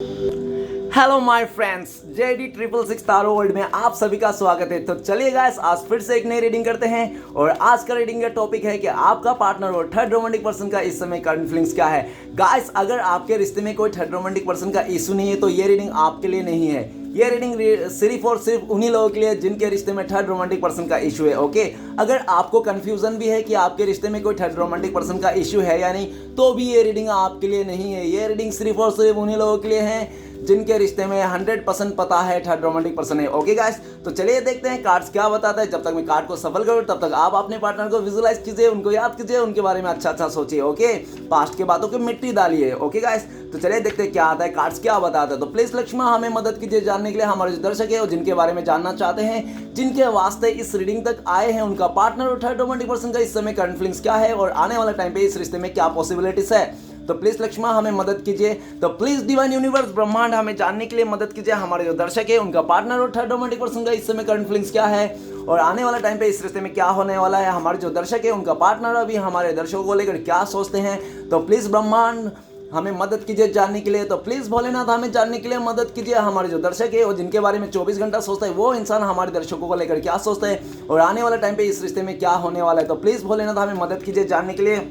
Hello my friends, JD 666 taro world में आप सभी का स्वागत है। तो चलिए गाइस, आज फिर से एक नई रीडिंग करते हैं और आज का रीडिंग का टॉपिक है कि आपका पार्टनर और थर्ड रोमांटिक पर्सन का इस समय करंट फीलिंग्स क्या है। गाइस, अगर आपके रिश्ते में कोई थर्ड रोमांटिक पर्सन का इशू नहीं है तो ये रीडिंग आपके लिए नहीं है। ये रीडिंग सिर्फ और सिर्फ उन्हीं लोगों के लिए जिनके रिश्ते में थर्ड रोमांटिक पर्सन का इशू है। ओके, अगर आपको कंफ्यूजन भी है कि आपके रिश्ते में कोई थर्ड रोमांटिक पर्सन का इशू है या नहीं, तो भी ये रीडिंग आपके लिए नहीं है। ये रीडिंग सिर्फ और सिर्फ उन्हीं लोगों के लिए है जिनके रिश्ते में 100% पता है थर्ड रोमांटिक पर्सन है। ओके गाइस, तो चलिए देखते हैं कार्ड्स क्या बताता है। जब तक मैं कार्ड को सफल करूँ तब तक आप अपने पार्टनर को विजुलाइज कीजिए, उनको याद कीजिए, उनके बारे में अच्छा सोचिए। ओके, पास्ट के बातों की मिट्टी डालिए। ओके गाइस, तो चलिए देखते हैं क्या आता है, कार्ड्स क्या बताता है। तो प्लीज लक्ष्मा हमें मदद कीजिए जानने के लिए। हमारे जो दर्शक है और जिनके बारे में जानना चाहते हैं, जिनके वास्ते इस रीडिंग तक आए हैं, उनका पार्टनर और थर्ड रोमांटिक पर्सन का इस समय करंट फीलिंग्स क्या है और आने वाले टाइम पे इस रिश्ते में क्या पॉसिबिलिटीज है, तो प्लीज लक्ष्मा हमें मदद कीजिए। तो प्लीज डिवाइन यूनिवर्स ब्रह्मांड हमें जानने के लिए मदद कीजिए। हमारे जो दर्शक है, उनका पार्टनर और थर्ड रोमांटिक पर्सन का इस समय करंट फीलिंग्स क्या है और आने वाला टाइम पे इस रिश्ते में क्या होने वाला है। हमारे जो दर्शक है, उनका पार्टनर अभी हमारे दर्शकों को लेकर क्या सोचते हैं, तो प्लीज ब्रह्मांड हमें मदद कीजिए जानने के लिए। तो प्लीज भोलेनाथ हमें जानने के लिए मदद कीजिए। हमारे जो दर्शक है और जिनके बारे में 24 घंटा सोचता है, वो इंसान हमारे दर्शकों को लेकर क्या सोचता है और आने वाला टाइम पे इस रिश्ते में क्या होने वाला है, तो प्लीज भोलेनाथ हमें मदद कीजिए जानने के लिए।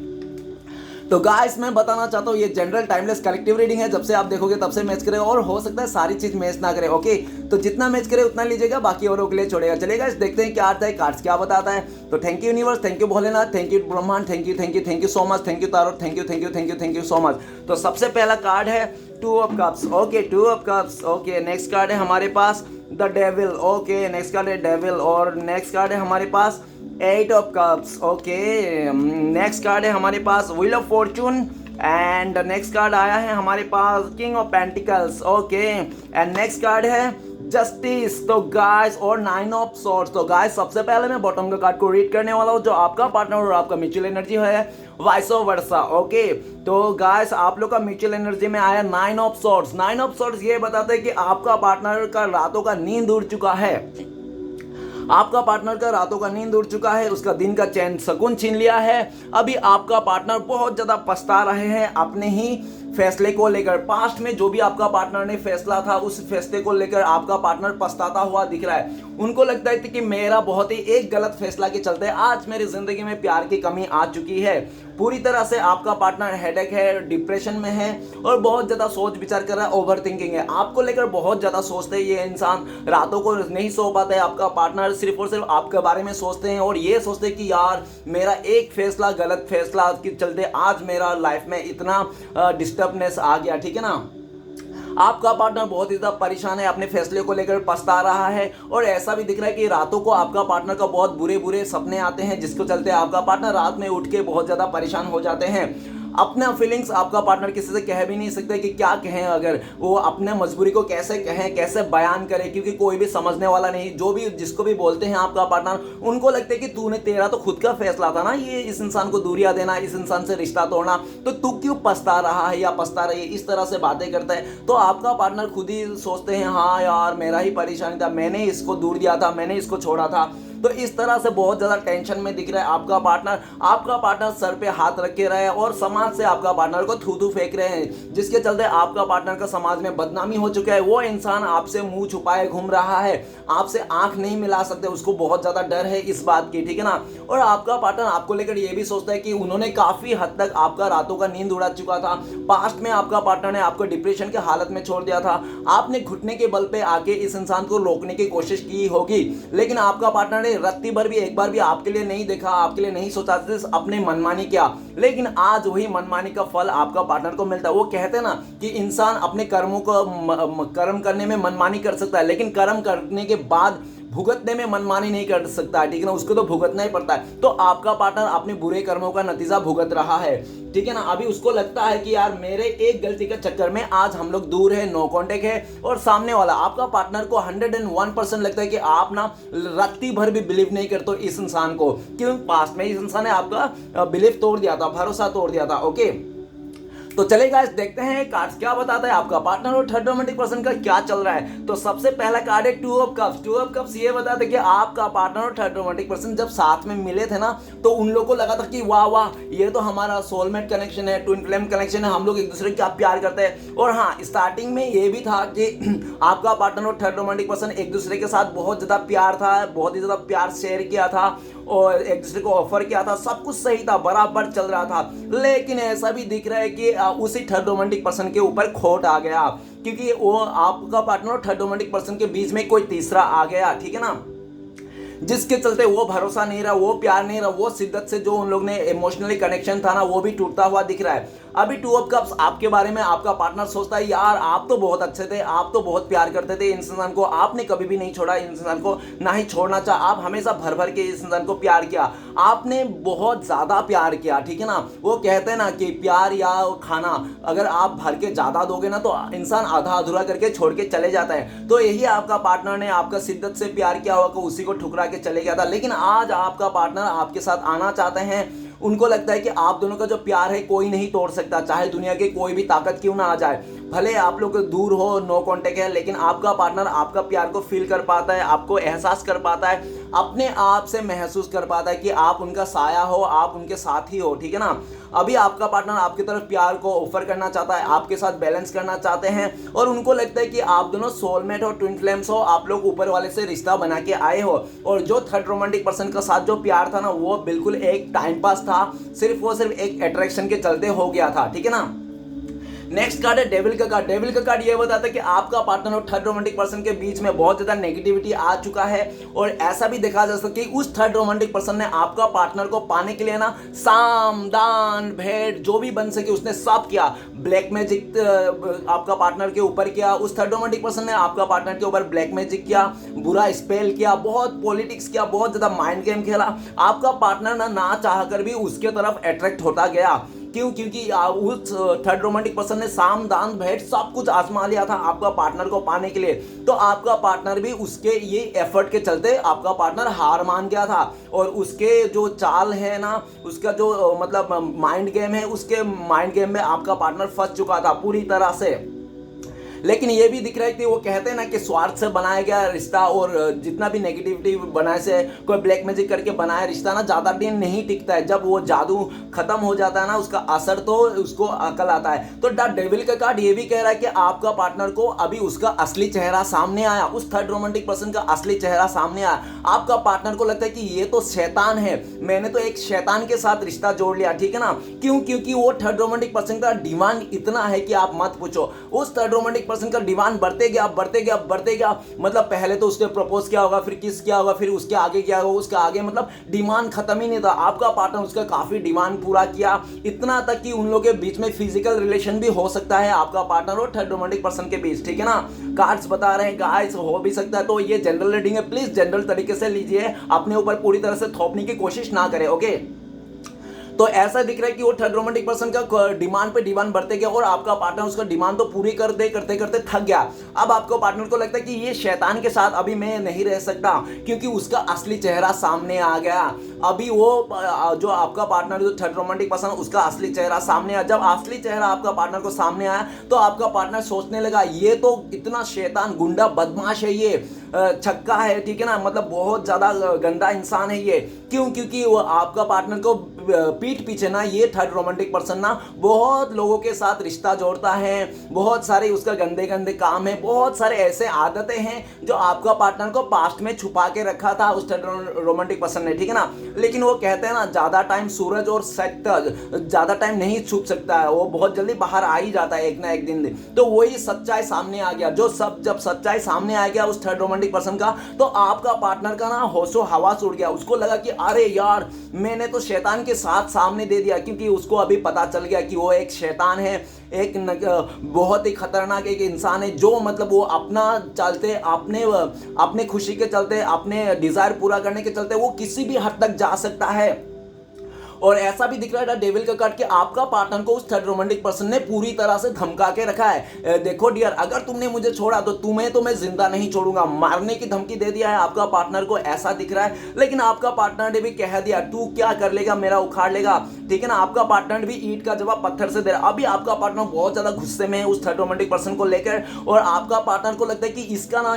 तो गाइस, मैं बताना चाहता हूँ ये जनरल टाइमलेस कलेक्टिव रीडिंग है। जब से आप देखोगे तब से मैच करेगा और हो सकता है सारी चीज मैच ना करे। ओके, तो जितना मैच करे उतना लीजिएगा, बाकी औरों के लिए छोड़ेगा। चलेगा, देखते हैं क्या आता है, कार्ड्स क्या बताता है। तो thank you universe, thank you Bholenath, thank you ब्रह्मांड, thank you so much, thank you tarot, thank you so much. तो सबसे पहला कार्ड है 2 of cups. Okay, 2 of cups. Okay, next card है हमारे पास the devil. Okay, next card है devil और नेक्स्ट कार्ड है हमारे पास 8 of cups. Okay, next card है हमारे पास wheel of fortune and next card आया है हमारे पास king of pentacles. Okay, and next card है जस्टिस। तो गाइस, और 9 ऑफ सॉर्ड्स। तो गाइस, सबसे पहले मैं बॉटम का कार्ड को रीड करने वाला हूँ, जो आपका पार्टनर और आपका म्यूचुअल एनर्जी है, वाइस वर्सा। ओके, तो गाइस, आप लोग का म्यूचुअल एनर्जी में आया 9 ऑफ सॉर्ड्स। 9 ऑफ सॉर्ड्स ये बताते हैं कि आपका पार्टनर का रातों का नींद उड़ चुका है। आपका पार्टनर का रातों का नींद उड़ चुका है, उसका दिन का चैन सुकून छीन लिया है। अभी आपका पार्टनर बहुत ज्यादा पछता रहे हैं अपने ही फैसले को लेकर। पास्ट में जो भी आपका पार्टनर ने फैसला था, उस फैसले को लेकर आपका पार्टनर पछताता हुआ दिख रहा है। उनको लगता है कि मेरा बहुत ही एक गलत फैसला के चलते आज मेरी जिंदगी में प्यार की कमी आ चुकी है। पूरी तरह से आपका पार्टनर हेडेक है, डिप्रेशन में है और बहुत ज्यादा सोच विचार कर रहा है, ओवर थिंकिंग है। आपको लेकर बहुत ज्यादा सोचते हैं ये इंसान, रातों को नहीं सो पाता है। आपका पार्टनर सिर्फ और सिर्फ आपके बारे में सोचते हैं और ये सोचते हैं कि यार मेरा एक फैसला, गलत फैसला के चलते आज मेरा लाइफ में इतना डिस्टर्बनेस आ गया। ठीक है ना, आपका पार्टनर बहुत ही ज्यादा परेशान है, अपने फैसले को लेकर पछता रहा है और ऐसा भी दिख रहा है कि रातों को आपका पार्टनर का बहुत बुरे बुरे सपने आते हैं, जिसको चलते आपका पार्टनर रात में उठ के बहुत ज्यादा परेशान हो जाते हैं। अपना फीलिंग्स आपका पार्टनर किसी से कह भी नहीं सकते कि क्या कहें, अगर वो अपने मजबूरी को कैसे कहें, कैसे बयान करें, क्योंकि कोई भी समझने वाला नहीं। जो भी जिसको भी बोलते हैं आपका पार्टनर, उनको लगता है कि तेरा तो खुद का फैसला था ना, ये इस इंसान को दूरियां देना, इस इंसान से रिश्ता तोड़ना, तो तू क्यों पछता रहा है या पछता रही है, इस तरह से बातें करता है। तो आपका पार्टनर खुद ही सोचते हैं, हाँ यार मेरा ही परेशानी था, मैंने इसको दूर दिया था, मैंने इसको छोड़ा था। तो इस तरह से बहुत ज्यादा टेंशन में दिख रहा है आपका पार्टनर। आपका पार्टनर सर पे हाथ रखे रहे हैं और समाज से आपका पार्टनर को थू फेंक रहे हैं, जिसके चलते आपका पार्टनर का समाज में बदनामी हो चुका है। वो इंसान आपसे मुंह छुपाए घूम रहा है, आपसे आंख नहीं मिला सकते, उसको बहुत ज्यादा डर है इस बात की। ठीक है ना, और आपका पार्टनर आपको लेकर ये भी सोचता है कि उन्होंने काफी हद तक आपका रातों का नींद उड़ा चुका था। पास्ट में आपका पार्टनर ने आपको डिप्रेशन के हालत में छोड़ दिया था। आपने घुटने के बल पे आके इस इंसान को रोकने की कोशिश की होगी, लेकिन आपका पार्टनर ने रत्ती भर भी एक बार भी आपके लिए नहीं देखा, आपके लिए नहीं सोचा, अपने मनमानी किया। लेकिन आज वही मनमानी का फल आपका पार्टनर को मिलता है। वो कहते हैं ना कि इंसान अपने कर्मों को कर्म करने में मनमानी कर सकता है, लेकिन कर्म करने के बाद भुगतने में मनमानी नहीं कर सकता। ठीक है ना, उसको तो भुगतना ही पड़ता है। तो आपका पार्टनर अपने बुरे कर्मों का नतीजा भुगत रहा है। ठीक है ना, अभी उसको लगता है कि यार मेरे एक गलती के चक्कर में आज हम लोग दूर है, नो कांटेक्ट है। और सामने वाला आपका पार्टनर को 101% लगता है कि आप ना रत्ती भर भी बिलीव नहीं करते इस इंसान को, क्यों पास्ट में इस इंसान ने आपका बिलीव तोड़ दिया था, भरोसा तोड़ दिया था। ओके, तो चलिए गाइस देखते हैं कार्ड्स क्या बताता है आपका पार्टनर और थर्ड रोमांटिक पर्सन का क्या चल रहा है। तो सबसे पहला कार्ड है two of cups. Two of cups ये बताता है कि आपका पार्टनर और थर्ड रोमांटिक पर्सन जब साथ में मिले थे ना, तो उन लोगों को लगा था कि वाह वाह ये तो हमारा सोलमेट कनेक्शन है, ट्विन फ्लेम कनेक्शन है, हम लोग एक दूसरे का प्यार करते हैं। और हाँ, स्टार्टिंग में ये भी था कि आपका पार्टनर और थर्ड रोमांटिक पर्सन एक दूसरे के साथ बहुत ज्यादा प्यार था, बहुत ही ज्यादा प्यार शेयर किया था और एक दूसरे को ऑफर किया था, सब कुछ सही था, बराबर चल रहा था। लेकिन ऐसा भी दिख रहा है कि उसी थर्ड रोमांटिक पर्सन के ऊपर खोट आ गया, क्योंकि वो आपका पार्टनर और थर्ड रोमांटिक पर्सन के बीच में कोई तीसरा आ गया, ठीक है ना, जिसके चलते वो भरोसा नहीं रहा, वो प्यार नहीं रहा, वो शिद्दत से जो उन लोग ने इमोशनली कनेक्शन था ना, वो भी टूटता हुआ दिख रहा है। अभी टू ऑफ कप्स आपके बारे में आपका पार्टनर सोचता है यार आप तो बहुत अच्छे थे, आप तो बहुत प्यार करते थे इस इंसान को, आपने कभी भी नहीं छोड़ा इस इंसान को, ना ही छोड़ना चाहा, आप हमेशा भर भर के इस इंसान को प्यार किया, आपने बहुत ज़्यादा प्यार किया, ठीक है ना। वो कहते हैं ना कि प्यार या खाना अगर आप भर के ज़्यादा दोगे ना तो इंसान आधा अधूरा करके छोड़ के चले जाता है। तो यही आपका पार्टनर ने आपका शिद्दत से प्यार किया होगा, उसी को ठुकरा के चले गया था। लेकिन आज आपका पार्टनर आपके साथ आना चाहते हैं, उनको लगता है कि आप दोनों का जो प्यार है कोई नहीं तोड़ सकता, चाहे दुनिया की कोई भी ताकत क्यों ना आ जाए, भले आप लोग दूर हो, नो कांटेक्ट है, लेकिन आपका पार्टनर आपका प्यार को फील कर पाता है, आपको एहसास कर पाता है, अपने आप से महसूस कर पाता है कि आप उनका साया हो, आप उनके साथी हो, ठीक है ना। अभी आपका पार्टनर आपकी तरफ प्यार को ऑफर करना चाहता है, आपके साथ बैलेंस करना चाहते हैं और उनको लगता है कि आप दोनों सोलमेट हो, ट्विन फ्लेम्स हो, आप लोग ऊपर वाले से रिश्ता बना के आए हो। और जो थर्ड रोमांटिक पर्सन का साथ जो प्यार था ना, वो बिल्कुल एक टाइम पास था, सिर्फ एक अट्रैक्शन के चलते हो गया था, ठीक है ना। नेक्स्ट कार्ड है डेविल का कार्ड। डेविल का कार्ड ये बताता है कि आपका पार्टनर और थर्ड रोमांटिक पर्सन के बीच में बहुत ज्यादा नेगेटिविटी आ चुका है और ऐसा भी देखा जा सकता है कि उस थर्ड रोमांटिक पर्सन ने आपका पार्टनर को पाने के लिए ना साम दान भेंट जो भी बन सके उसने सब किया। ब्लैक मैजिक आपका पार्टनर के ऊपर किया, उस थर्ड रोमांटिक पर्सन ने आपका पार्टनर के ऊपर ब्लैक मैजिक किया, बुरा स्पेल किया, बहुत पॉलिटिक्स किया, बहुत ज्यादा माइंड गेम खेला। आपका पार्टनर ना चाह कर भी उसके तरफ अट्रैक्ट होता गया। क्यों? क्योंकि उस थर्ड रोमांटिक पर्सन ने साम दान भेंट सब कुछ आजमा लिया था आपका पार्टनर को पाने के लिए। तो आपका पार्टनर भी उसके ये एफर्ट के चलते आपका पार्टनर हार मान गया था और उसके जो चाल है ना, उसका जो मतलब माइंड गेम है, उसके माइंड गेम में आपका पार्टनर फंस चुका था पूरी तरह से। लेकिन ये भी दिख रहा है कि वो कहते हैं ना कि स्वार्थ से बनाया गया रिश्ता और जितना भी नेगेटिविटी बनाए से कोई ब्लैक मैजिक करके बनाया रिश्ता ना ज़्यादा दिन नहीं टिकता है। जब वो जादू खत्म हो जाता है ना, उसका असर तो उसको अकल आता है। तो द डेविल का कार्ड ये भी कह रहा है कि आपका पार्टनर को अभी उसका असली चेहरा सामने आया, उस थर्ड रोमांटिक पर्सन का असली चेहरा सामने आया। आपका पार्टनर को लगता है कि ये तो शैतान है, मैंने तो एक शैतान के साथ रिश्ता जोड़ लिया, ठीक है ना। क्यों? क्योंकि वो थर्ड रोमांटिक पर्सन का डिमांड इतना है कि आप मत पूछो। उस थर्ड रोमांटिक पर्सन का डिमांड बढ़ते गया। मतलब पहले तो उसने प्रपोज किया होगा, फिर किस किया होगा, फिर उसके आगे क्या होगा, उसके आगे मतलब डिमांड खत्म ही नहीं था। आपका पार्टनर उसका काफी डिमांड पूरा किया, इतना तक कि उन लोगों के बीच में फिजिकल रिलेशन भी हो सकता है आपका पार्टनर और थर्ड रोमांटिक पर्सन के बीच, ठीक है ना। कार्ड्स बता रहे हैं गाइस हो भी सकता है। तो ये जनरल रीडिंग है, प्लीज जनरल तरीके से लीजिए, अपने ऊपर पूरी तरह से थोपने की कोशिश ना करें, ओके। तो ऐसा दिख रहा है कि वो थर्ड रोमांटिक पर्सन का डिमांड पे डिमांड बढ़ते गया और आपका पार्टनर उसका डिमांड तो पूरी करते करते थक गया। अब आपको पार्टनर को लगता है कि ये शैतान के साथ अभी मैं नहीं रह सकता, क्योंकि उसका असली चेहरा सामने आ गया। अभी वो जो आपका पार्टनर जो थर्ड रोमांटिक पर्सन उसका असली चेहरा सामने आया। जब असली चेहरा आपका पार्टनर को सामने आया तो आपका पार्टनर सोचने लगा ये तो इतना शैतान गुंडा बदमाश है, ये छक्का है, ठीक है ना, मतलब बहुत ज्यादा गंदा इंसान है ये। क्यों? क्योंकि वो आपका पार्टनर को पीठ पीछे ना ये थर्ड रोमांटिक पर्सन ना बहुत लोगों के साथ रिश्ता जोड़ता है, बहुत सारे उसका गंदे गंदे काम है, बहुत सारे ऐसे आदतें हैं जो आपका पार्टनर को पास्ट में छुपा के रखा था उस थर्ड रोमांटिक पर्सन ने, ठीक है ना। लेकिन वो कहते हैं ना ज्यादा टाइम सूरज और ज्यादा टाइम नहीं छुप सकता है, वो बहुत जल्दी बाहर आ ही जाता है एक ना एक दिन। तो वही सच्चाई सामने आ गया। जब सच्चाई सामने आ गया उस थर्ड रोमांटिक पर्सन का, तो आपका पार्टनर का ना होशो हवास उड़ गया। उसको लगा कि अरे यार मैंने तो शैतान के साथ सामने दे दिया, क्योंकि उसको अभी पता चल गया कि वो एक शैतान है, एक बहुत ही खतरनाक एक इंसान है जो मतलब वो अपना चलते अपने खुशी के चलते, अपने डिजायर पूरा करने के चलते वो किसी भी हद तक जा सकता है। और ऐसा भी दिख रहा है डेविल का कार्ड कि आपका पार्टनर को उस थर्ड रोमांटिक पर्सन ने पूरी तरह से धमका के रखा है। देखो डियर, अगर तुमने मुझे छोड़ा तो तुम्हें तो मैं जिंदा नहीं छोड़ूंगा, मारने की धमकी दे दिया है आपका पार्टनर को, ऐसा दिख रहा है। लेकिन आपका पार्टनर ने भी कह दिया तू क्या कर लेगा, मेरा उखाड़ लेगा, ठीक है ना। आपका पार्टनर भी ईंट का जवाब पत्थर से दे रहा है। अभी आपका पार्टनर बहुत ज्यादा गुस्से में है उस थर्ड रोमांटिक पर्सन को लेकर, और आपका पार्टनर को लगता है कि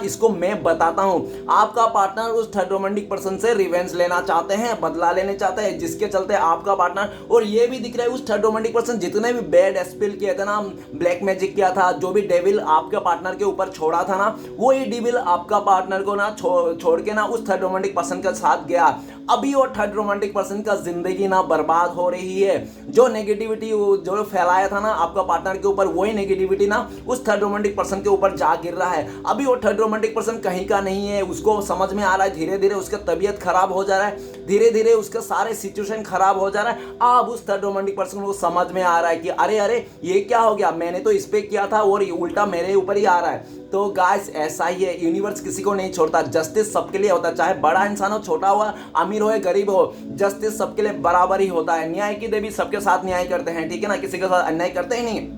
इसको मैं बताता हूं। आपका पार्टनर उस थर्ड रोमांटिक पर्सन से रिवेंज लेना चाहते हैं, बदला लेने चाहते हैं, जिसके चलते आपका पार्टनर, और ये भी दिख रहा है उस थर्ड रोमांटिक पर्सन जितने भी बैड स्पेल किया था ना, ब्लैक मैजिक किया था, जो भी डेविल आपके पार्टनर के ऊपर छोड़ा था ना, वो ही डेविल आपका पार्टनर को ना छोड़ के ना उस थर्ड रोमांटिक पर्सन के साथ गया। अभी वो थर्ड रोमांटिक पर्सन का जिंदगी ना बर्बाद हो रही है। जो नेगेटिविटी जो फैलाया था ना आपका पार्टनर के ऊपर, वही नेगेटिविटी ना उस थर्ड रोमांटिक पर्सन के ऊपर जा गिर रहा है। अभी वो थर्ड रोमांटिक पर्सन कहीं का नहीं है, उसको समझ में आ रहा है, धीरे धीरे उसका तबीयत खराब हो जा रहा है, धीरे धीरे उसका सारे सिचुएशन खराब हो जा रहा है। अब उस थर्ड रोमांटिक पर्सन को समझ में आ रहा है कि अरे अरे ये क्या हो गया, मैंने तो इस पे किया था और उल्टा मेरे ऊपर ही आ रहा है। तो गाइस ऐसा ही है, यूनिवर्स किसी को नहीं छोड़ता, जस्टिस सबके लिए होता है, चाहे बड़ा इंसान हो, छोटा हो, अमीर हो या गरीब हो, जस्टिस सबके लिए बराबर ही होता है। न्याय की देवी सबके साथ न्याय करते हैं, ठीक है ना, किसी के साथ अन्याय करते ही नहीं।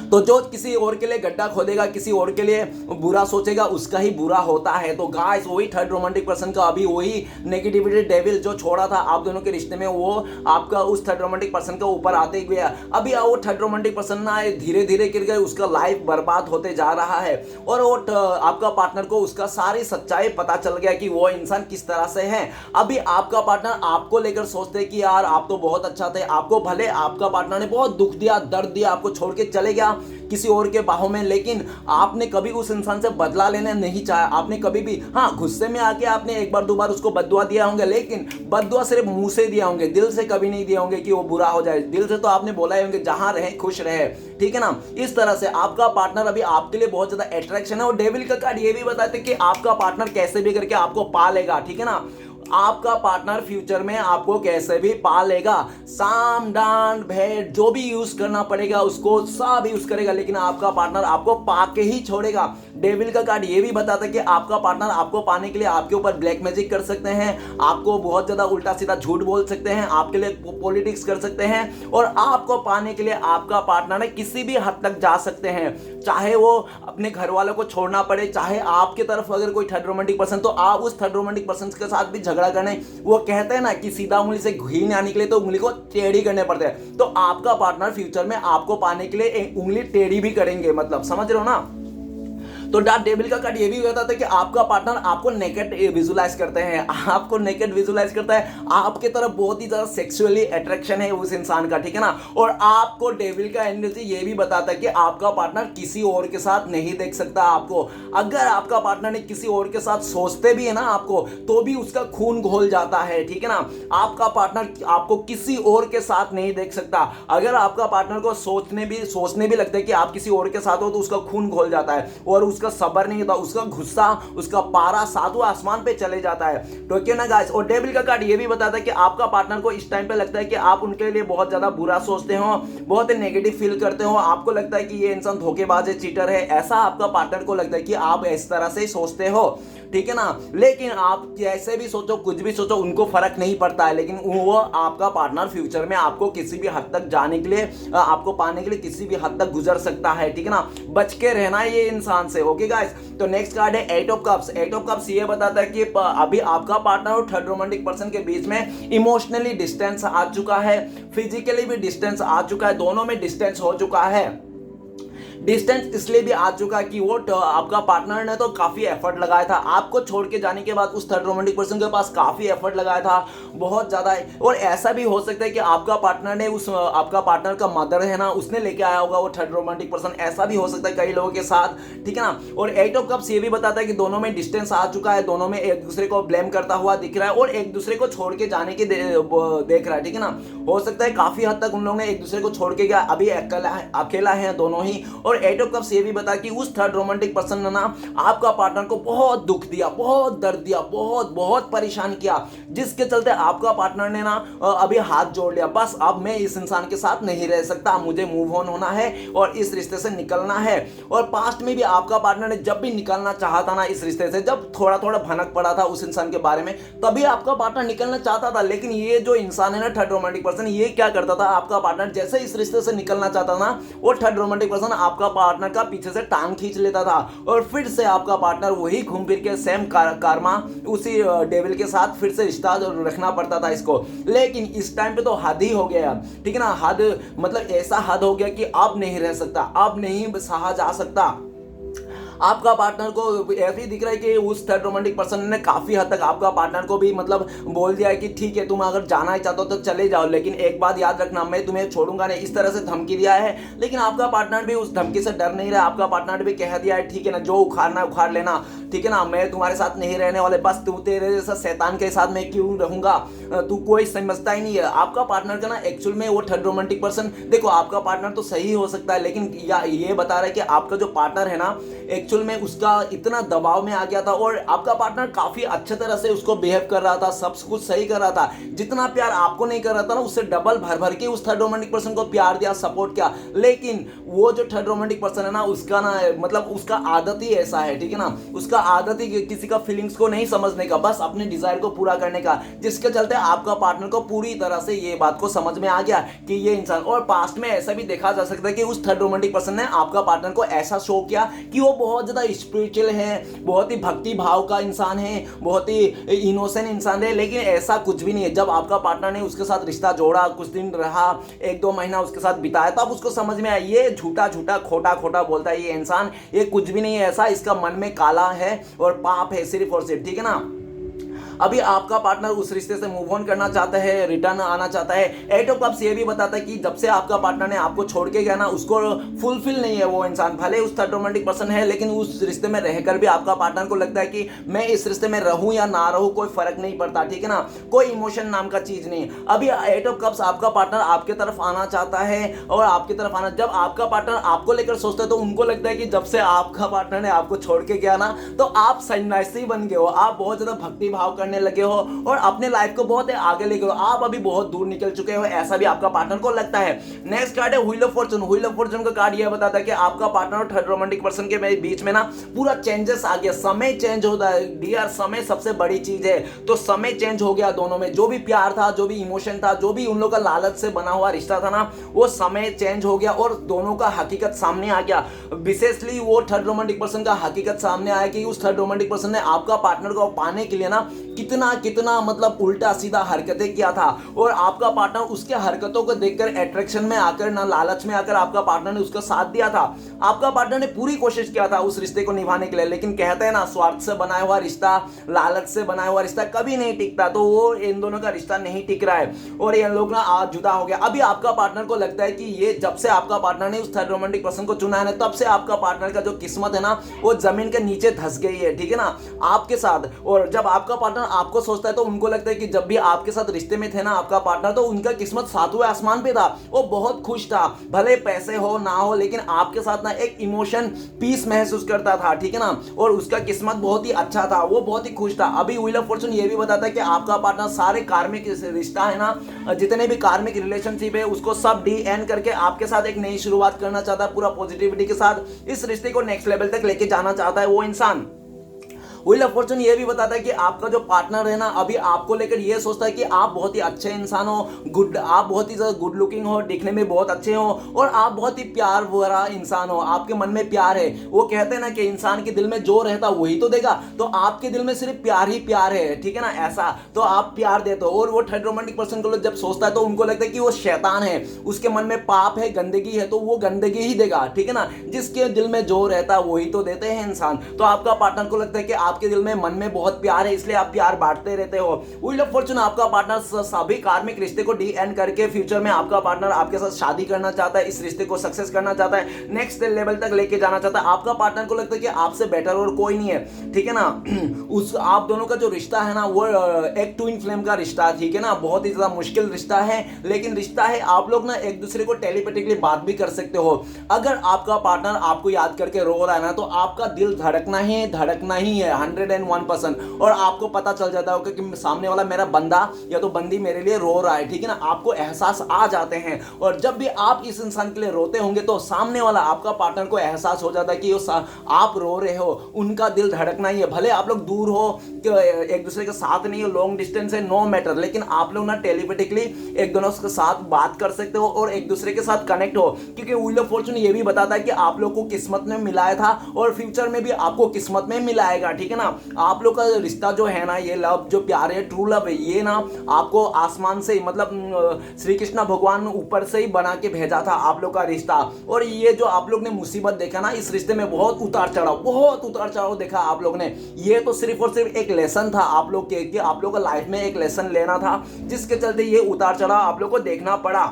तो जो किसी और के लिए गड्ढा खोदेगा, किसी और के लिए बुरा सोचेगा, उसका ही बुरा होता है। तो गाइस वही थर्ड रोमांटिक पर्सन का अभी वही नेगेटिविटी डेविल जो छोड़ा था आप दोनों के रिश्ते में, वो आपका उस थर्ड रोमांटिक पर्सन के ऊपर आते गया। अभी वो थर्ड रोमांटिक पर्सन ना धीरे धीरे गिर गए, उसका लाइफ बर्बाद होते जा रहा है। और वो आपका पार्टनर को उसका सारी सच्चाई पता चल गया कि वो इंसान किस तरह से है। अभी आपका पार्टनर आपको लेकर सोचते कि यार आप तो बहुत अच्छा थे, आपको भले आपका पार्टनर ने बहुत दुख दिया, दर्द दिया, आपको छोड़ के चले गया किसी और के बाहों में, लेकिन आपने कभी उस इंसान से बदला लेना नहीं चाहा। आपने कभी भी, हाँ, गुस्से में आके आपने एक बार दो बार उसको बद्दुआ दिया होंगे, लेकिन बद्दुआ सिर्फ मुंह से दिया होंगे, दिल से कभी नहीं दिया होंगे कि वो बुरा हो जाए। दिल से तो आपने बोला ही होंगे जहां रहे खुश रहे, ठीक है ना। इस तरह से आपका पार्टनर अभी आपके लिए बहुत ज्यादा अट्रैक्शन है। और डेविल का कार्ड ये भी बताते कि आपका पार्टनर कैसे भी करके आपको पालेगा, ठीक है ना। आपका पार्टनर फ्यूचर में आपको कैसे भी पालेगा, साम डांड भेंट जो भी यूज करना पड़ेगा उसको सब यूज करेगा, लेकिन आपका पार्टनर आपको पाके ही छोड़ेगा। डेविल का कार्ड ये भी बताता है कि आपका पार्टनर आपको पाने के लिए आपके ऊपर ब्लैक मैजिक कर सकते हैं, आपको बहुत ज्यादा उल्टा सीधा झूठ बोल सकते हैं, आपके लिए पॉलिटिक्स कर सकते हैं, और आपको पाने के लिए आपका पार्टनर किसी भी हद तक जा सकते हैं। चाहे वो अपने घर वालों को छोड़ना पड़े, चाहे आपके तरफ अगर कोई थर्ड रोमांटिक पर्सन, तो आप उस थर्ड रोमांटिक पर्सन के साथ भी झगड़ा करने, वो कहते हैं ना कि सीधा उंगली से घी ना निकले तो उंगली को टेढ़ी करने पड़ते हैं। तो आपका पार्टनर फ्यूचर में आपको पाने के लिए उंगली टेढ़ी भी करेंगे, मतलब समझ रहे हो ना। तो डार्क डेविल का कार्ड ये भी कहता था कि आपका पार्टनर आपको नेकेड विजुलाइज करते हैं, आपको नेकेड विजुलाइज करता है, आपके तरफ बहुत ही ज्यादा सेक्सुअली अट्रैक्शन है उस इंसान का, ठीक है ना। और आपको डेविल का एनर्जी ये भी बताता है कि आपका पार्टनर किसी और के साथ नहीं देख सकता आपको। अगर आपका पार्टनर ने किसी और के साथ सोचते भी है ना आपको, तो भी उसका खून घोल जाता है, ठीक है ना। आपका पार्टनर आपको किसी और के साथ नहीं देख सकता। अगर आपका पार्टनर को सोचने भी लगता है कि आप किसी और के साथ हो, तो उसका खून घोल जाता है और उसका सब्र नहीं होता, उसका गुस्सा, उसका पारा सातवें आसमान पे चले जाता है, तो क्या ना गाइस। और डेविल का कार्ड ये भी बताता है कि आपका पार्टनर को इस टाइम पे लगता है कि आप उनके लिए बहुत ज्यादा बुरा सोचते हो, बहुत नेगेटिव फील करते हो, आपको लगता है कि ये इंसान धोखेबाज है, चीटर है, ऐसा आपका पार्टनर को लगता है कि आप इस तरह से सोचते हो, ठीक है ना। लेकिन आप जैसे भी सोचो, कुछ भी सोचो, उनको फर्क नहीं पड़ता है। लेकिन वो आपका पार्टनर फ्यूचर में आपको किसी भी हद तक जाने के लिए, आपको पाने के लिए किसी भी हद तक गुजर सकता है, ठीक है ना। बच के रहना है ये इंसान से, ओके गाइस। तो नेक्स्ट कार्ड है eight of cups. Eight of cups ये बताता है कि अभी आपका पार्टनर और थर्ड रोमांटिक पर्सन के बीच में इमोशनली डिस्टेंस आ चुका है, फिजिकली भी डिस्टेंस आ चुका है, दोनों में डिस्टेंस हो चुका है। डिस्टेंस इसलिए भी आ चुका कि वो आपका पार्टनर ने तो काफी एफर्ट लगाया था, आपको छोड़ के जाने के बाद उस थर्ड रोमांटिक पर्सन के पास काफी एफर्ट लगाया था, बहुत ज्यादा। और ऐसा भी हो सकता है कि आपका पार्टनर ने आपका पार्टनर का मदर है ना, उसने लेके आया होगा वो थर्ड रोमांटिक पर्सन, ऐसा भी हो सकता है कई लोगों के साथ, ठीक है ना। और एट ऑफ कप्स ये भी बताता है कि दोनों में डिस्टेंस आ चुका है, दोनों में एक दूसरे को ब्लेम करता हुआ दिख रहा है और एक दूसरे को छोड़ के जाने की देख रहा है, ठीक है ना। हो सकता है काफी हद तक उन लोगों ने एक दूसरे को छोड़ के गया, अभी अकेला है दोनों ही, और एट ऑफ कप्स ये भी बता कि उस थर्ड रोमांटिक पर्सन ने ना आपका पार्टनर को बहुत दुख दिया, बहुत दर्द दिया, बहुत बहुत परेशान किया, जिसके चलते आपका पार्टनर ने ना अभी हाथ जोड़ लिया, बस अब मैं इस इंसान के साथ नहीं रह सकता, मुझे मूव ऑन होना है और इस रिश्ते से निकलना है। और पास्ट में भी आपका पार्टनर ने जब भी निकलना चाहता ना इस रिश्ते से, जब थोड़ा थोड़ा भनक पड़ा था उस इंसान के बारे में, तभी आपका पार्टनर निकलना चाहता था। लेकिन ये जो इंसान है ना थर्ड रोमांटिक पर्सन, ये क्या करता था, आपका पार्टनर जैसे इस रिश्ते से निकलना चाहता ना, वो थर्ड रोमांटिक पर्सन आपका पार्टनर का पीछे से टांग खींच लेता था और फिर से आपका पार्टनर वही घूम फिर के सेम कारमा उसी डेविल के साथ फिर से रिश्ता रखना पड़ता था इसको। लेकिन इस टाइम पे तो हद ही हो गया, ठीक है ना, हद मतलब ऐसा हद हो गया कि अब नहीं रह सकता, अब नहीं सहा जा सकता। आपका पार्टनर को ऐसे ही दिख रहा है कि उस थर्ड रोमांटिक पर्सन ने काफ़ी हद तक आपका पार्टनर को भी मतलब बोल दिया है कि ठीक है तुम अगर जाना ही चाहते हो तो चले जाओ, लेकिन एक बात याद रखना, मैं तुम्हें छोड़ूंगा नहीं, इस तरह से धमकी दिया है। लेकिन आपका पार्टनर भी उस धमकी से डर नहीं रहा, आपका पार्टनर भी कह दिया है ठीक है ना, जो उखाड़ना उखाड़ लेना, ठीक है ना, मैं तुम्हारे साथ नहीं रहने वाले, बस तू तेरे जैसा शैतान के साथ मैं क्यों रहूंगा, तू कोई समझता ही नहीं है। आपका पार्टनर का ना एक्चुअल में वो थर्ड रोमांटिक पर्सन, देखो आपका पार्टनर तो सही हो सकता है, लेकिन ये बता रहा है कि आपका जो पार्टनर है ना एक्चुअल में उसका इतना दबाव में आ गया था और आपका पार्टनर काफी अच्छे तरह से उसको बिहेव कर रहा था, सब कुछ सही कर रहा था, जितना प्यार आपको नहीं कर रहा था ना उससे डबल भर भर के उस थर्ड रोमांटिक पर्सन को प्यार दिया, सपोर्ट किया। लेकिन वो जो थर्ड रोमांटिक पर्सन है ना उसका ना मतलब उसका आदत ही ऐसा है, ठीक है ना, उसका आदत ही किसी का फीलिंग्स को नहीं समझने का, बस अपने डिजायर को पूरा करने का, जिसके चलते आपका पार्टनर को पूरी तरह से ये बात को समझ में आ गया कि ये इंसान, और पास्ट में ऐसा भी देखा जा सकता है कि उस थर्ड रोमांटिक पर्सन ने आपका पार्टनर को ऐसा शो किया कि वो बहुत ज्यादा स्पिरिचुअल है, बहुत ही भक्ति भाव का इंसान है, बहुत ही इनोसेंट इंसान है, लेकिन ऐसा कुछ भी नहीं है। जब आपका पार्टनर ने उसके साथ रिश्ता जोड़ा, कुछ दिन रहा, 1-2 महीना उसके साथ बिताया, तब उसको समझ में आया ये झूठा झूठा खोटा खोटा बोलता है ये इंसान, ये कुछ भी नहीं है ऐसा, इसका मन में काला है और पाप है सिर्फ और सिर्फ, ठीक है ना। अभी आपका पार्टनर उस रिश्ते से मूव ऑन करना चाहता है, रिटर्न आना चाहता है। एट ऑफ कप्स ये भी बताता है कि जब से आपका पार्टनर ने आपको छोड़ के गया ना, उसको फुलफिल नहीं है वो इंसान, भले उस थर्ड रोमांटिक पर्सन है, लेकिन उस रिश्ते में रहकर भी आपका पार्टनर को लगता है कि मैं इस रिश्ते में रहूं या ना रहूं कोई फर्क नहीं पड़ता, ठीक है ना, कोई इमोशन नाम का चीज नहीं। अभी एट ऑफ कप्स आपका पार्टनर आपके तरफ आना चाहता है और आपकी तरफ आना, जब आपका पार्टनर आपको लेकर सोचता है तो उनको लगता है कि जब से आपका पार्टनर ने आपको छोड़ के गया ना तो आप सन्यासी बन गए हो, आप बहुत ज्यादा भक्ति भाव करने लगे हो और अपने लाइफ को बहुत आगे ले गए हो, आप अभी बहुत दूर निकल चुके हो, ऐसा भी आपका पार्टनर को लगता है। नेक्स्ट कार्ड है wheel of Fortune. Wheel of Fortune का कार्ड यह बताता है कि आपका पार्टनर और थर्ड रोमांटिक पर्सन के बीच में ना पूरा चेंजेस आ गया, समय चेंज होता है डियर, समय सबसे बड़ी चीज है, तो समय चेंज हो गया दोनों में, जो भी प्यार था, जो भी इमोशन था, जो भी उन लोगों का लालच से बना हुआ रिश्ता था ना, वो समय चेंज हो गया और दोनों का हकीकत सामने आ गया। विशेषली वो थर्ड रोमांटिक पर्सन का हकीकत सामने आया कि उस थर्ड रोमांटिक पर्सन ने आपका पार्टनर को पाने के लिए ना कितना कितना मतलब उल्टा सीधा हरकतें किया था और आपका पार्टनर उसके हरकतों को देखकर अट्रैक्शन में आकर ना लालच में आकर आपका पार्टनर ने उसका साथ दिया था। आपका पार्टनर ने पूरी कोशिश किया था उस रिश्ते को निभाने के लिए, लेकिन कहते हैं ना स्वार्थ से बनाया हुआ रिश्ता, लालच से बनाया हुआ रिश्ता कभी नहीं टिकता, तो वो इन दोनों का रिश्ता नहीं टिक रहा है और ये लोग ना आज जुदा हो गया। अभी आपका पार्टनर को लगता है कि ये जब से आपका पार्टनर ने उस थर्ड रोमांटिक पर्सन को चुना है तब से आपका पार्टनर का जो किस्मत है ना वो जमीन के नीचे धंस गई है, ठीक है ना, आपके साथ। और जब आपका पार्टनर आपको सोचता है तो उनको लगता है कि जब भी आपके साथ रिश्ते में थे ना आपका पार्टनर, तो उनका किस्मत सातवें आसमान पे था, वो बहुत खुश था, भले पैसे हो ना हो, लेकिन आपके साथ ना एक इमोशन पीस महसूस करता था, ठीक है ना, और उसका किस्मत बहुत ही अच्छा था, वो बहुत ही खुश था। अभी व्हील ऑफ फॉर्चून ये भी बताता है कि आपका पार्टनर सारे कार्मिक रिश्ता है ना, जितने भी कार्मिक रिलेशनशिप है उसको सब डी एंड करके आपके साथ एक नई शुरुआत करना चाहता है, पूरा पॉजिटिविटी के साथ इस रिश्ते को नेक्स्ट लेवल तक लेके जाना चाहता है वो इंसान। व्हील ऑफ फॉर्चून ये भी बताता है कि आपका जो पार्टनर है ना अभी आपको लेकर ये सोचता है कि आप बहुत ही अच्छे इंसान हो, आप बहुत ही गुड लुकिंग हो, दिखने में बहुत अच्छे हो और आप बहुत ही प्यार भरा इंसान हो, आपके मन में प्यार है। वो कहते हैं ना कि इंसान के दिल में जो रहता वही तो देगा, तो आपके दिल में सिर्फ प्यार ही प्यार है, ठीक है ना, ऐसा तो आप प्यार देते हो। और वो थर्ड रोमांटिक पर्सन को जब सोचता है तो उनको लगता है कि वो शैतान है, उसके मन में पाप है, गंदगी है, तो वो गंदगी ही देगा, ठीक है ना, जिसके दिल में जो रहता वही तो देते हैं इंसान। तो आपका पार्टनर को लगता है कि आपके दिल में मन में बहुत प्यार है, इसलिए आप प्यार बांटते रहते हो। व्हील ऑफ फॉर्चून आपका पार्टनर सभी कार्मिक रिश्ते को डी एंड करके फ्यूचर में आपका पार्टनर आपके साथ शादी करना चाहता है, इस रिश्ते को सक्सेस करना चाहता है, नेक्स्ट लेवल तक लेके जाना चाहता है। आपका पार्टनर को लगता है कि आपसे बेटर और कोई नहीं है, ठीक है ना। उस आप दोनों का जो रिश्ता है ना वो एक ट्विन फ्लेम का रिश्ता है, ठीक है ना। बहुत ही ज्यादा मुश्किल रिश्ता है, लेकिन रिश्ता है। आप लोग ना एक दूसरे को टेलीपैथिकली बात भी कर सकते हो। अगर आपका पार्टनर आपको याद करके रो रहा है ना, तो आपका दिल धड़कना ही है 101%। और आपको पता चल जाता है कि सामने वाला मेरा बंदा या तो बंदी मेरे लिए रो रहा है, ठीक है ना। आपको एहसास आ जाते हैं, और जब भी आप इस इंसान के लिए रोते होंगे तो सामने वाला आपका पार्टनर को एहसास हो जाता है कि आप रो रहे हो, उनका दिल धड़कना ही है। भले आप लोग दूर हो, एक दूसरे के साथ नहीं हो, लॉन्ग डिस्टेंस है, नो मैटर, लेकिन आप लोग ना टेलीपैथिकली एक दोनों के साथ बात कर सकते हो और एक दूसरे के साथ कनेक्ट हो। क्योंकि व्हील ऑफ फॉर्चून ये भी बताता है कि आप लोग को किस्मत में मिलाया था और फ्यूचर में भी आपको किस्मत में मिलाएगा, ठीक है ना। आप लोग का रिश्ता जो है ना, ये लव जो प्यार है, ट्रू लव है, ये ना आपको आसमान से मतलब श्री कृष्ण भगवान ऊपर से ही बना के भेजा था आप लोग का रिश्ता। और ये जो आप लोग ने मुसीबत देखा ना, इस रिश्ते में बहुत उतार चढ़ाव देखा आप लोग ने। ये तो सिर्फ और सिर्फ एक लेसन था आप लोग के, कि आप लोग का लाइफ में एक लेसन लेना था, जिसके चलते ये उतार चढ़ाव आप लोग को देखना पड़ा।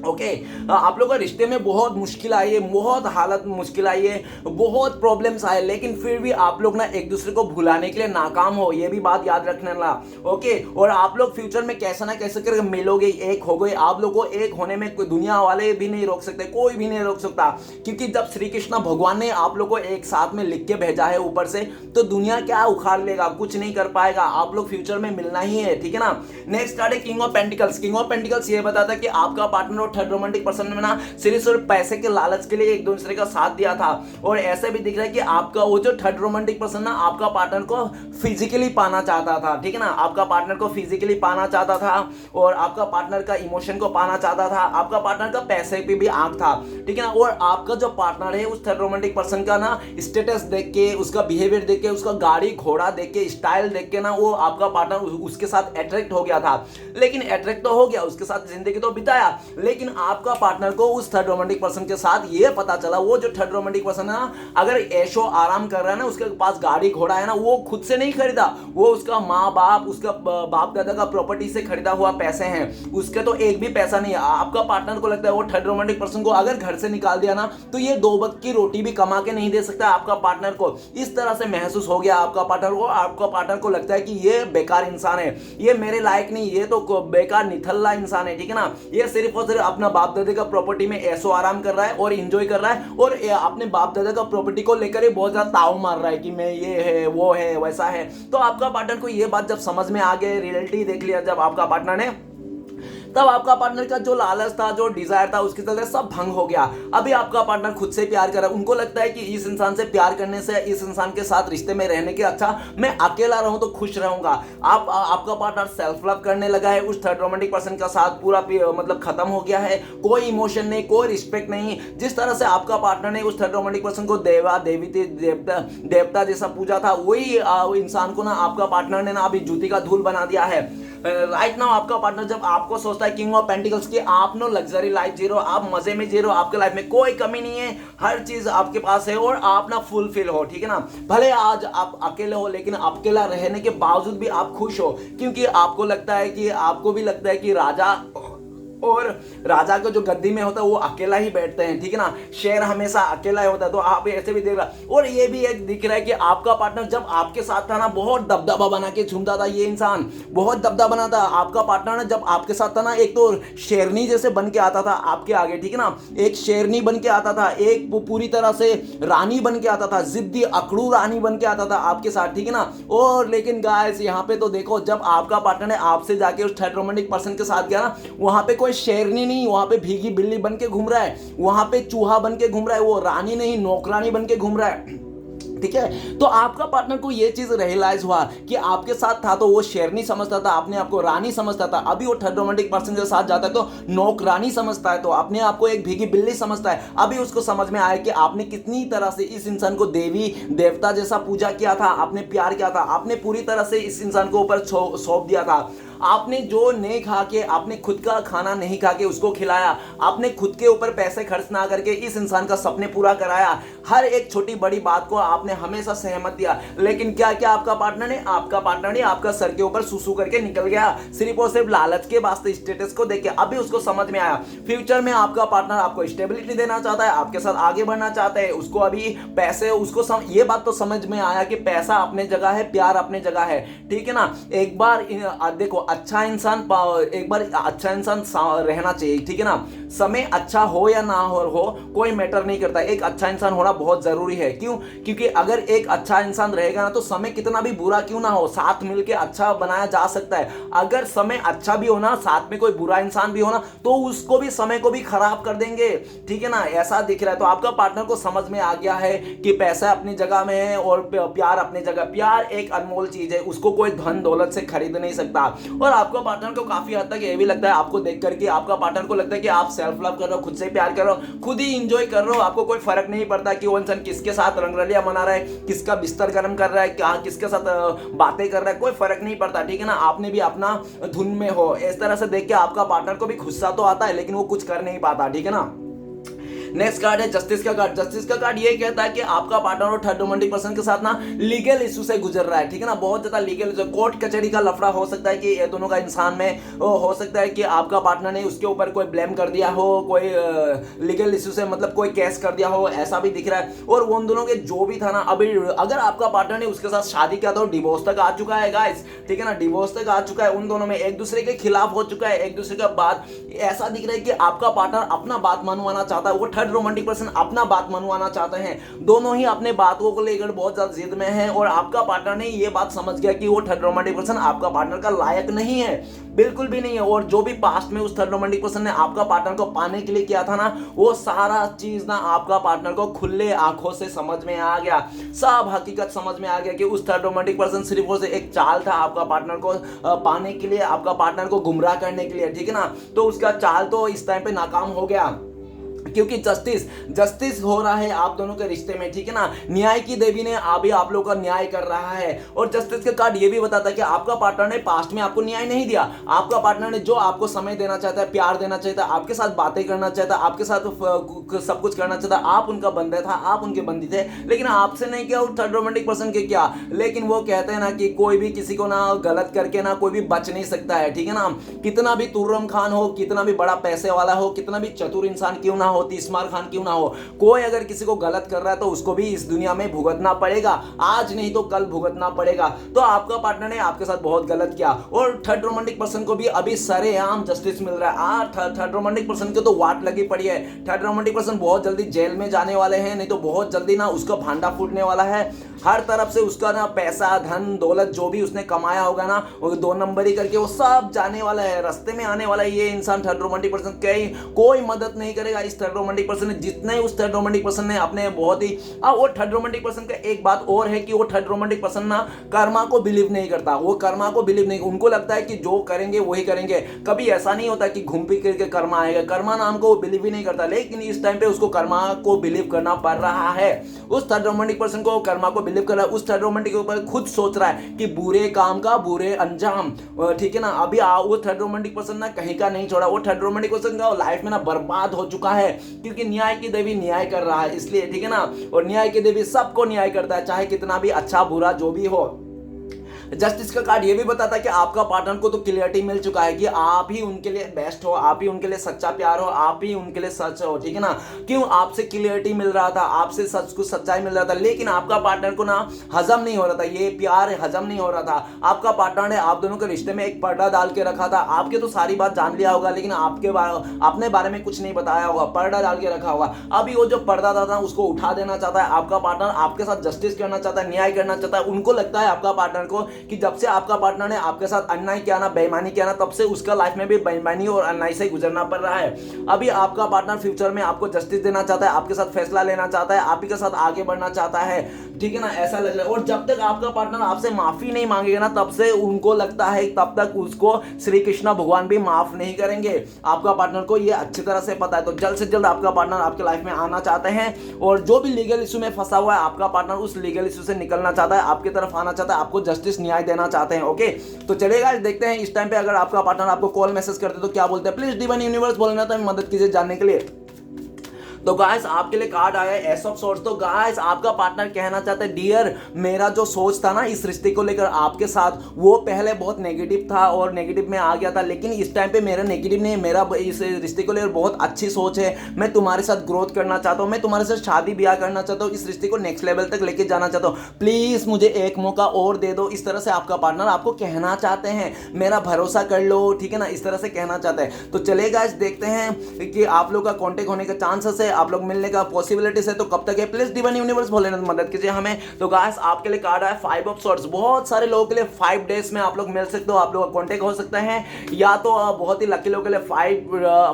ओके, आप लोग का रिश्ते में बहुत मुश्किल आई है, बहुत हालत मुश्किल आई है, बहुत प्रॉब्लम्स आए, लेकिन फिर भी आप लोग ना एक दूसरे को भुलाने के लिए नाकाम हो, ये भी बात याद रखने ना। ओके, और आप लोग फ्यूचर में कैसे ना कैसे करके मिलोगे, एक हो गए। आप लोग को एक होने में कोई दुनिया वाले भी नहीं रोक सकते, कोई भी नहीं रोक सकता। क्योंकि जब श्री कृष्ण भगवान ने आप लोग को एक साथ में लिख के भेजा है ऊपर से, तो दुनिया क्या उखाड़ लेगा, कुछ नहीं कर पाएगा। आप लोग फ्यूचर में मिलना ही है, ठीक है ना। नेक्स्ट कार्ड है king of pentacles. King of pentacles ये बताता है कि आपका पार्टनर थर्ड रोमांटिक पर्सन में ना सिर्फ पैसे के लालच के लिए एक दूसरे का साथ दिया था। और ऐसे भी दिख रहा है कि आपका वो जो थर्ड रोमांटिक पर्सन ना आपका पार्टनर को फिजिकली पाना चाहता था, ठीक है ना। आपका पार्टनर को फिजिकली पाना चाहता था, और आपका पार्टनर का इमोशन को पाना चाहता था। आपका पार्टनर का पैसे पे भी आंख था, ठीक है ना। और आपका जो पार्टनर है उस थर्ड रोमांटिक पर्सन का ना स्टेटस देख के, उसका बिहेवियर देख के, उसका गाड़ी घोड़ा देख के, स्टाइल देख के ना वो आपका पार्टनर उसके साथ अट्रैक्ट हो गया था। लेकिन अट्रैक्ट तो हो गया, उसके साथ जिंदगी तो बिताया, लेकिन आपका पार्टनर को उस थर्ड रोमांटिक पर्सन के साथ ये पता चला, वो जो थर्ड रोमांटिक पर्सन है ना, अगर ऐशो आराम कर रहा है ना, उसके पास गाड़ी घोड़ा है ना, वो खुद से नहीं खरीदा, वो उसका माँ बाप, उसका बाप दादा का प्रॉपर्टी से खरीदा हुआ पैसे हैं, उसके तो एक भी पैसा नहीं है। आपका पार्टनर को लगता है वो थर्ड रोमांटिक पर्सन को अगर घर से निकाल दिया ना, तो ये 2 वक्त की रोटी भी कमा के नहीं दे सकता आपका पार्टनर को। इस तरह से महसूस हो गया आपका पार्टनर को। आपका पार्टनर को लगता है कि ये बेकार इंसान है, ये मेरे लायक नहीं, ये तो बेकार निथल्ला इंसान है, ठीक है ना। ये सिर्फ और सिर्फ अपना बाप दादा का प्रॉपर्टी में ऐसो आराम कर रहा है और एंजॉय कर रहा है, और अपने बाप दादा का प्रॉपर्टी को लेकर ही बहुत ज्यादा ताव मार रहा है कि मैं ये है, वो है, वैसा है। तो आपका पार्टनर को ये बात जब समझ में आ गई, रियलिटी देख लिया जब आपका पार्टनर ने, तब आपका पार्टनर का जो लालच था, जो डिजायर था, उसके चलते सब भंग हो गया। अभी आपका पार्टनर खुद से प्यार कर रहा है। उनको लगता है कि इस इंसान से प्यार करने से, इस इंसान के साथ रिश्ते में रहने के अच्छा मैं अकेला रहूं तो खुश रहूंगा। आपका पार्टनर सेल्फ लव करने लगा है, उस थर्ड रोमांटिक पर्सन का साथ पूरा मतलब खत्म हो गया है। कोई इमोशन नहीं, कोई रिस्पेक्ट नहीं। जिस तरह से आपका पार्टनर ने उस थर्ड रोमांटिक पर्सन को देवता जैसा पूजा था, वही इंसान को ना आपका पार्टनर ने ना अभी जूती का धूल बना दिया है। राइट नाउ आपका पार्टनर जब आपको सोचता है किंग ऑफ पेंटिकल्स की, आप नो लग्जरी लाइफ जी रहे हो, आप मजे में जी रहे हो, आपके लाइफ में कोई कमी नहीं है, हर चीज आपके पास है और आप ना फुलफिल हो, ठीक है ना। भले आज आप अकेले हो, लेकिन अकेला रहने के बावजूद भी आप खुश हो, क्योंकि आपको लगता है कि, आपको भी लगता है कि और राजा को जो गद्दी में होता है वो अकेला ही बैठते हैं, ठीक है ना। शेर हमेशा अकेला ही होता है, तो आप ऐसे भी देख रहा। और ये भी एक दिख रहा है कि आपका पार्टनर जब आपके साथ था ना, बहुत दबदबा बना के झूमता था, ये इंसान बहुत दबदबा बना था। आपका पार्टनर ने जब आपके साथ था ना, एक तो शेरनी जैसे बन के आता था आपके आगे, ठीक है ना, एक शेरनी बन के आता था, एक पूरी तरह से रानी बन के आता था, जिद्दी अकड़ू रानी बन के आता था आपके साथ, ठीक है ना। और लेकिन गाइस यहाँ पे तो देखो, जब आपका पार्टनर ने आपसे जाके उस थर्ड रोमांटिक पर्सन के साथ गया ना, वहां पे शेरनी नहीं, वहां पे भीगी बिल्ली बन के घूम रहा है, वहां पे चूहा बन के घूम रहा है, वो रानी नहीं नौकरानी बन के घूम रहा है, ठीक है। तो आपका पार्टनर को ये चीज रियलाइज हुआ कि आपके साथ था तो वो शेरनी समझता था, अपने आप को रानी समझता था। अभी वो थर्ड रोमांटिक पर्सन के साथ जाता है तो नौकरानी समझता है, तो अपने आप को एक भीगी बिल्ली समझता है। अभी उसको समझ में आया कि आपने कितनी तरह से इस इंसान को देवी देवता जैसा पूजा किया था, आपने प्यार किया था, आपने पूरी तरह से इस इंसान को ऊपर सौंप दिया था। आपने जो नहीं खा के, आपने खुद का खाना नहीं खा के उसको खिलाया, आपने खुद के ऊपर पैसे खर्च ना करके इस इंसान का सपने पूरा कराया, हर एक छोटी बड़ी बात को आपने हमेशा सहमत दिया, लेकिन क्या क्या आपका पार्टनर ने आपका सर के ऊपर सुसु करके निकल गया, सिर्फ और सिर्फ लालच के वास्ते, स्टेटस को देख के। अभी उसको समझ में आया फ्यूचर में आपका पार्टनर आपको स्टेबिलिटी देना चाहता है, आपके साथ आगे बढ़ना चाहता है, उसको अभी पैसे, उसको ये बात तो समझ में आया कि पैसा अपने जगह है, प्यार अपने जगह है, ठीक है ना। एक बार देखो, अच्छा इंसान रहना चाहिए, ठीक है ना। समय अच्छा हो या ना हो कोई मैटर नहीं करता, एक अच्छा इंसान होना बहुत जरूरी है। क्यों? क्योंकि अगर एक अच्छा इंसान रहेगा ना तो समय कितना भी बुरा क्यों ना हो, साथ मिलके अच्छा बनाया जा सकता है। अगर समय अच्छा भी हो ना, साथ में कोई बुरा इंसान भी हो ना, तो उसको भी, समय को भी खराब कर देंगे, ठीक है ना। ऐसा दिख रहा है। तो आपका पार्टनर को समझ में आ गया है कि पैसा अपनी जगह में है और प्यार अपनी जगह। प्यार एक अनमोल चीज है, उसको कोई धन दौलत से खरीद नहीं सकता। और आपका पार्टनर को काफी हद तक ये भी लगता है, आपको देख करके आपका पार्टनर को लगता है कि आप सेल्फ लव कर रहे हो, खुद से प्यार कर रहे हो, खुद ही इंजॉय कर रहे हो, आपको कोई फर्क नहीं पड़ता कि वो इंसान किसके साथ रंगरलिया मना रहा है, किसका बिस्तर गर्म कर रहा है, क्या किसके साथ बातें कर रहा है, कोई फर्क नहीं पड़ता, ठीक है ना। आपने भी अपना धुन में हो। इस तरह से देख के आपका पार्टनर को भी गुस्सा तो आता है, लेकिन वो कुछ कर नहीं पाता, ठीक है ना। नेक्स्ट कार्ड है जस्टिस का कार्ड। जस्टिस का कार्ड ये कहता है कि आपका पार्टनर और थर्ड रोमांटिक पर्सन के साथ ना लीगल इशू से गुजर रहा है, ठीक है ना। बहुत ज्यादा लीगल, कोर्ट कचहरी का लफड़ा हो सकता है कि ये दोनों का इंसान में हो सकता है कि आपका पार्टनर ने उसके ऊपर कोई ब्लेम कर दिया हो, कोई लीगल इशू से मतलब कोई केस कर दिया हो, ऐसा भी दिख रहा है। और उन दोनों के जो भी था ना, अभी अगर आपका पार्टनर ने उसके साथ शादी किया तो डिवोर्स तक आ चुका है गाइस, ठीक है ना। डिवोर्स तक आ चुका है, उन दोनों में एक दूसरे के खिलाफ हो चुका है, एक दूसरे का बात, ऐसा दिख रहा है कि आपका पार्टनर अपना बात मनवाना चाहता है, वो थर्ड रोमांटिक पर्सन अपना बात मनवाना चाहते हैं। दोनों ही अपने बातों को लेकर बहुत ज्यादा जिद में हैं और आपका पार्टनर ने ये बात समझ गया कि वो थर्ड रोमांटिक पर्सन आपका पार्टनर का लायक नहीं है, बिल्कुल भी नहीं है। और जो भी पास्ट में उस थर्ड रोमांटिक पर्सन ने आपका पार्टनर को पाने के लिए किया था ना, वो सारा चीज ना आपका पार्टनर को खुले आंखों से समझ में आ गया, सब हकीकत समझ में आ गया कि उस थर्ड रोमांटिक पर्सन सिर्फ वो एक चाल था आपका पार्टनर को पाने के लिए, आपका पार्टनर को गुमराह करने के लिए, ठीक है ना। तो उसका चाल तो इस टाइम पे नाकाम हो गया, क्योंकि जस्टिस हो रहा है आप दोनों के रिश्ते में, ठीक है ना। न्याय की देवी ने अभी आप लोगों का न्याय कर रहा है। और जस्टिस का कार्ड ये भी बताता है कि आपका पार्टनर ने पास्ट में आपको न्याय नहीं दिया, आपका पार्टनर ने जो आपको समय देना चाहता है, प्यार देना चाहता है, आपके साथ बातें करना चाहता है, आपके साथ सब कुछ करना चाहता है, आप उनका बंदा था, आप उनके बंदी थे, लेकिन आपसे नहीं किया, और थर्ड रोमांटिक पर्सन के क्या। लेकिन वो कहते हैं ना कि कोई भी किसी को ना गलत करके ना कोई भी बच नहीं सकता है, ठीक है ना। कितना भी तुर्रम खान हो, कितना भी बड़ा पैसे वाला हो, कितना भी चतुर इंसान क्यों ना हो, तीसमार खान क्यों ना हो, कोई अगर किसी को गलत कर रहा है तो उसको भी इस दुनिया में भुगतना पड़ेगा, आज नहीं तो कल भुगतना पड़ेगा। तो आपका पार्टनर ने आपके साथ बहुत गलत किया और थर्ड रोमांटिक पर्सन को भी अभी सरेआम जस्टिस मिल रहा है। थर्ड रोमांटिक पर्सन को तो वाट लगी पड़ी है। थर्ड रोमांटिक पर्सन बहुत जल्दी जेल में जाने वाले हैं, नहीं तो बहुत जल्दी ना उसका भांडा फूटने वाला है। हर तरफ से उसका ना पैसा, धन, दौलत जो भी उसने कमाया होगा ना, वो 2 नंबरी करके वो सब जाने वाला है, रास्ते में आने वाला है। ये इंसान थर्ड रोमांटिक पर्सन कोई मदद नहीं करेगा इस थर्ड रोमांटिक पर्सन ने, जितने उस थर्ड रोमांटिक पर्सन ने अपने बहुत ही वो थर्ड रोमांटिक पर्सन का एक बात और है कि वो थर्ड रोमांटिक पर्सन ना कर्मा को बिलीव नहीं करता, वो कर्मा को बिलीव नहीं, उनको लगता है कि जो करेंगे वही करेंगे। कभी ऐसा नहीं होता कि घूम फिर करके कर्मा आएगा, कर्मा नाम को वो बिलीव ही नहीं करता, लेकिन इस टाइम पे उसको कर्मा को बिलीव करना पड़ रहा है। उस थर्ड रोमांटिक पर्सन को कर्मा को बिलीव कर रहा है, उस थर्ड रोमांटिक के ऊपर खुद सोच रहा है कि बुरे काम का बुरे अंजाम, ठीक है ना। अभी वो थर्ड रोमांटिक पर्सन ना कहीं का नहीं छोड़ा, वो थर्ड रोमांटिक पर्सन का लाइफ में ना बर्बाद हो चुका है, क्योंकि न्याय की देवी न्याय कर रहा है इसलिए, ठीक है ना। और न्याय की देवी सबको न्याय करता है, चाहे कितना भी अच्छा बुरा जो भी हो। जस्टिस का कार्ड ये भी बताता है कि आपका पार्टनर को तो क्लियरिटी मिल चुका है कि आप ही उनके लिए बेस्ट हो, आप ही उनके लिए सच्चा प्यार हो, आप ही उनके लिए सच हो, ठीक है ना। क्यों? आपसे क्लियरिटी मिल रहा था, आपसे सच कुछ सच्चाई मिल रहा था, लेकिन आपका पार्टनर को ना हजम नहीं हो रहा था, ये प्यार हजम नहीं हो रहा था। आपका पार्टनर ने आप दोनों के रिश्ते में एक पर्दा डाल के रखा था। आपके तो सारी बात जान लिया होगा, लेकिन अपने बारे में कुछ नहीं बताया होगा, पर्दा डाल के रखा होगा। अभी वो जो पर्दा था उसको उठा देना चाहता है आपका पार्टनर, आपके साथ जस्टिस करना चाहता है, न्याय करना चाहता है। उनको लगता है आपका पार्टनर को कि जब से आपका पार्टनर ने आपके साथ अन्याय किया ना, बेईमानी किया ना, तब से उसका लाइफ में भी बेईमानी और अन्याय से गुजरना पड़ रहा है। अभी आपका पार्टनर फ्यूचर में आपको जस्टिस देना चाहता है, आपके साथ फैसला लेना चाहता है, आप ही के साथ आगे बढ़ना चाहता है, ठीक है ना, ऐसा लग रहा है। और जब तक आपका पार्टनर आपसे माफी नहीं मांगेगा ना, तब से उनको लगता है तब तक उसको श्री कृष्ण भगवान भी माफ नहीं करेंगे। आपका पार्टनर को ये अच्छी तरह से पता है। तो जल्द से जल्द आपका पार्टनर आपके लाइफ में आना चाहते हैं, और जो भी लीगल इशू में फंसा हुआ है आपका पार्टनर उस लीगल इशू से निकलना चाहता है, आपकी तरफ आना चाहता है, आपको जस्टिस न्याय देना चाहते हैं। ओके, तो चलेगा, देखते हैं इस टाइम पे अगर आपका पार्टनर आपको कॉल मैसेज करते तो क्या बोलते हैं। प्लीज डिवाइन यूनिवर्स बोलना था, मदद कीजिए जानने के लिए। तो गाइस आपके लिए कार्ड आया है एस ऑफ सोर्ड्स। तो गाइस आपका पार्टनर कहना चाहता है, डियर मेरा जो सोच था ना इस रिश्ते को लेकर आपके साथ, वो पहले बहुत नेगेटिव था और नेगेटिव में आ गया था, लेकिन इस टाइम पे मेरा नेगेटिव नहीं है, मेरा इस रिश्ते को लेकर बहुत अच्छी सोच है। मैं तुम्हारे साथ ग्रोथ करना चाहता हूँ, मैं तुम्हारे साथ शादी ब्याह करना चाहता हूँ, इस रिश्ते को नेक्स्ट लेवल तक लेके जाना चाहता हूँ, प्लीज मुझे एक मौका और दे दो। इस तरह से आपका पार्टनर आपको कहना चाहते हैं, मेरा भरोसा कर लो, ठीक है ना, इस तरह से कहना चाहते हैं। तो चलिए गाइस देखते हैं कि आप लोग का कांटेक्ट होने का चांसेस है, आप लोग मिलने का पॉसिबिलिटीज है, तो कब तक है। प्लीज डिवाइन यूनिवर्स भोलेनाथ मदद कीजिए हमें। तो गाइस आपके लिए कार्ड आया 5 ऑफ सॉर्ड्स। बहुत सारे लोगों के लिए 5 डेज में आप लोग मिल सकते हो, आप लोग का कांटेक्ट हो सकता है, या तो बहुत ही लकी लोगों के लिए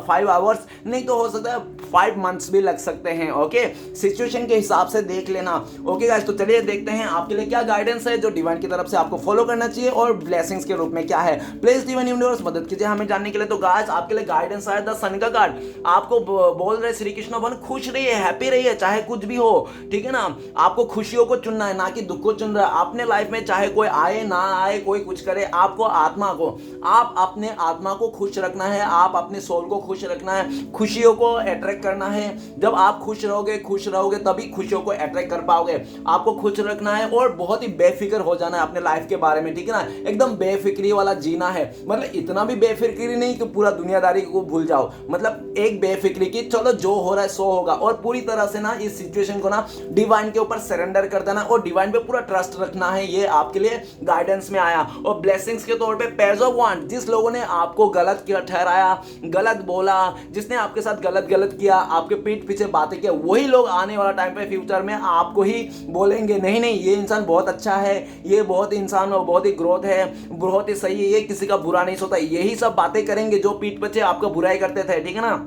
5 आवर्स, नहीं तो हो सकता है 5 मंथ्स भी लग सकते हैं। ओके, सिचुएशन के हिसाब से देख लेना। ओके गाइस, तो चलिए देखते हैं आपके लिए क्या गाइडेंस है जो डिवाइन की तरफ से आपको फॉलो करना चाहिए और ब्लेसिंग्स के रूप में क्या है। प्लीज डिवाइन यूनिवर्स मदद कीजिए हमें जानने के लिए। तो गाइस आपके लिए गाइडेंस आया द सन का कार्ड। आपको बोल रहे श्री कृष्ण भगवान खुश रहिए, हैप्पी रहिए, चाहे कुछ भी हो, ठीक है ना। आपको खुशियों को चुनना है, ना कि दुख को चुन रहा है अपने लाइफ में, चाहे कोई आए ना आए, कोई कुछ करे, आपको आत्मा को, आप अपने आत्मा को खुश रखना है, आप अपने सोल को खुश रखना है, खुशियों को अट्रैक्ट करना है। जब आप खुश रहोगे तभी खुशियों को अट्रैक्ट कर पाओगे। आपको खुश रखना है और बहुत ही बेफिक्र हो जाना है अपने लाइफ के बारे में, ठीक है ना, एकदम बेफिक्री वाला जीना है। मतलब इतना भी बेफिक्री नहीं कि पूरा दुनियादारी को भूल जाओ, मतलब एक बेफिक्री की चलो जो हो रहा है सो होगा, और पूरी तरह से ना इस सिचुएशन को ना डिवाइन के ऊपर सरेंडर कर देना और डिवाइन पे पूरा ट्रस्ट रखना है। ये आपके लिए गाइडेंस में आया। और ब्लेसिंग्स के तौर पे पेज ऑफ वांड, जिस लोगों ने आपको गलत किया, ठहराया, गलत बोला, जिसने आपके साथ गलत किया, आपके पीठ पीछे बातें किया, वही लोग आने वाला टाइम पे फ्यूचर में आपको ही बोलेंगे नहीं नहीं ये इंसान बहुत अच्छा है, ये बहुत इंसान बहुत ही ग्रोथ है, बहुत ही सही है, ये किसी का बुरा नहीं सोता, यही सब बातें करेंगे जो पीठ पीछे आपका बुराई करते थे, ठीक है ना।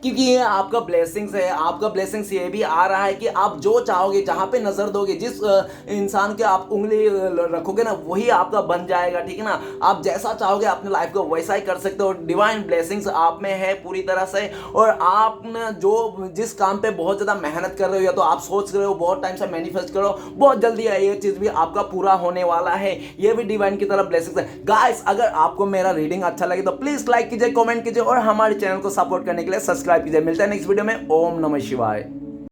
क्योंकि ये आपका ब्लेसिंग्स है। आपका ब्लेसिंग्स ये भी आ रहा है कि आप जो चाहोगे, जहां पे नजर दोगे, जिस इंसान के आप उंगली रखोगे ना, वही आपका बन जाएगा, ठीक है ना। आप जैसा चाहोगे अपने लाइफ को वैसा ही कर सकते हो। डिवाइन ब्लेसिंग्स आप में है पूरी तरह से। और आप जो जिस काम पे बहुत ज्यादा मेहनत कर रहे हो, या तो आप सोच रहे हो बहुत टाइम से मैनिफेस्ट करो, बहुत जल्दी है ये चीज भी आपका पूरा होने वाला है। ये भी डिवाइन की तरफ ब्लेसिंग्स है। गाइस अगर आपको मेरा रीडिंग अच्छा लगे तो प्लीज लाइक कीजिए, कमेंट कीजिए और हमारे चैनल को सपोर्ट करने के लिए सब्सक्राइब कीजिए। मिलता है नेक्स्ट वीडियो में। ओम नमः शिवाय।